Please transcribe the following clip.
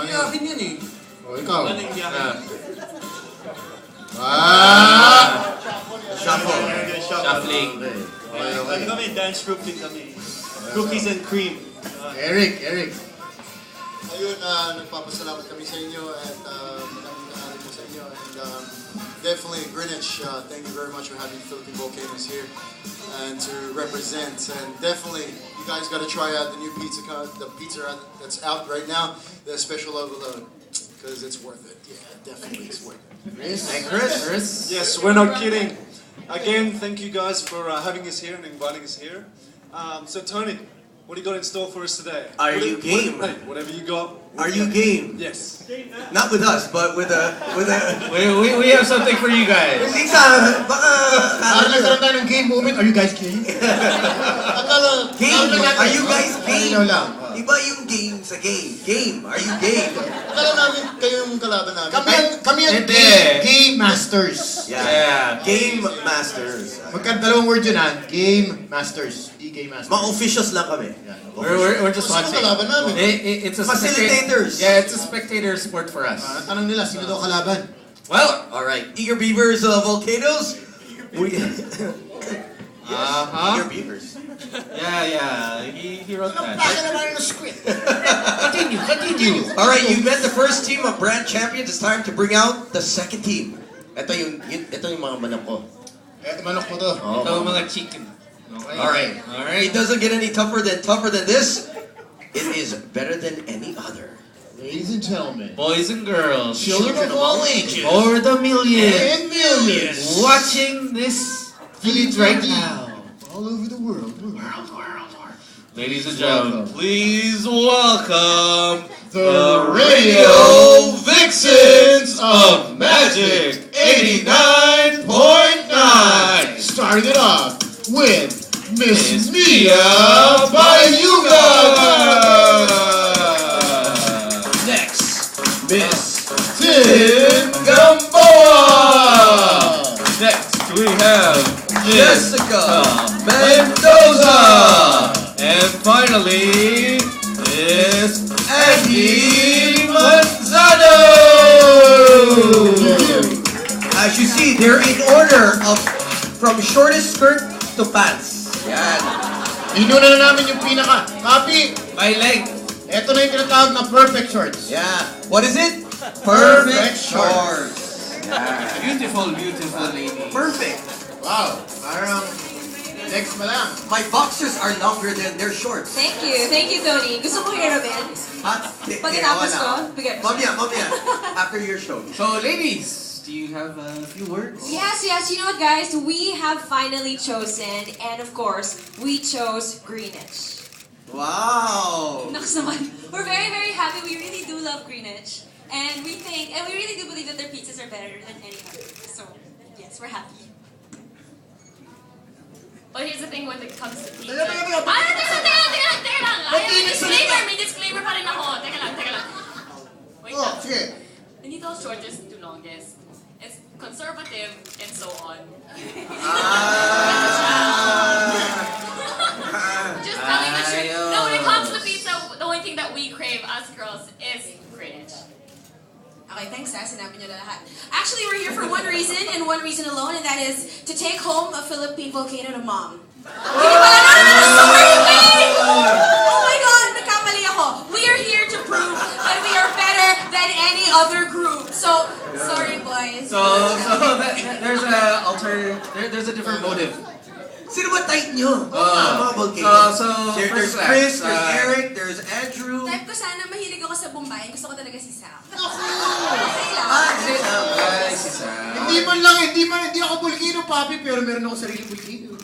Yakin yan eh. O, ikaw. Anong yakin? Shuffle. Shuffling. Ano kami, dance group din kami. Cookies and cream. Eric. Ayun, nagpapasalamat kami sa inyo at maraming nangalan po sa inyo. And definitely Greenwich, thank you very much for having Philippine Volcanoes here and to represent. And definitely, you guys got to try out the new pizza that's out right now, the special overload, because it's worth it. Yeah, definitely it's worth it. Chris? Yes, we're not kidding. Again, thank you guys for having us here and inviting us here. So Tony, what do you got in store for us today? Are you game? Whatever you got. Are you game? Yes. Not with us, but with a... We have something for you guys. Hindi ka, baka... Nagkaroon tayo ng game moment. Are you guys game? Game? Are you guys game? Ayun lang. Iba yung game sa game. Game. Are you game? Akala namin kayo yung kalaban namin. Kami ang game masters. Yeah. Game masters. Magkadalawang word yun ha. Game masters. Game masters. Mga officials lang kami. We're just Sino watching. kalaban namin? It's a Facilitators. Yeah, it's a spectator sport for us. Tanong nila, sino daw kalaban? Well, Alright. Eager Beavers Volcanoes. We... Eager Beavers. yeah, he wrote that. naman ng script. Continue. Alright, you met the first team of brand champions. It's time to bring out the second team. Ito yung mga manok ko. Manok mo to. Oh. Ito mga chicken. Okay. Alright. It doesn't get any tougher than this. It is better than any other. Ladies and gentlemen. Boys and girls. Children of all ages. Or the millions. And millions. Watching this feed right now. All over the world. Ladies and gentlemen, please welcome The Radio Vixens of Magic 89.9. Starting it off with Miss Mia Mia Bayuga. Next, Miss Tim Gamboa. Next, we have Jessica Mendoza. And finally, is Andy Manzano. As you see, they're in order from shortest skirt to pants. Yan. Inuna na namin yung pinaka. Copy. My leg. Ito na yung tinatawag na perfect shorts. Yeah. What is it? Perfect shorts. Yeah. Beautiful lady. Perfect. Wow. Parang next pa lang. My boxers are longer than their shorts. Thank you, Tony. Gusto mo i-Robin? Pagkatapos ko, bigay mo siya. Mamaya. After your show. So, ladies, do you have a few words? Yes. You know what, guys? We have finally chosen, and of course, we chose Greenwich. Wow. Naks naman. We're very, very happy. We really do love Greenwich. And we really do believe that their pizzas are better than any other. So, yes, we're happy. But here's the thing when it comes to pizza. Teka lang. Teka lang. May disclaimer pa rin ako. Teka lang. Wait lang. Sige. Hindi daw shortest to longest. It's conservative and so on. Just telling the truth. No, when it comes to pizza, the only thing that we crave as girls is Greenwich. Okay, thanks, sinabi niyo na lahat. Actually, we're here for one reason, and one reason alone, and that is to take home a Philippine volcano to mom. Sorry, wait! Oh my God, nagkamali ako. We are here to prove that we are better than any other group. So, sorry, boys. So there's a different motive. Sino ba type nyo? Mga volcanoes. There's first Chris, class, there's Eric, there's Andrew. Type ko sana, mahilig ako sa Bombay. Gusto ko talaga si Sam. Hindi ako Volcano, papi, pero meron ako sarili Volcano.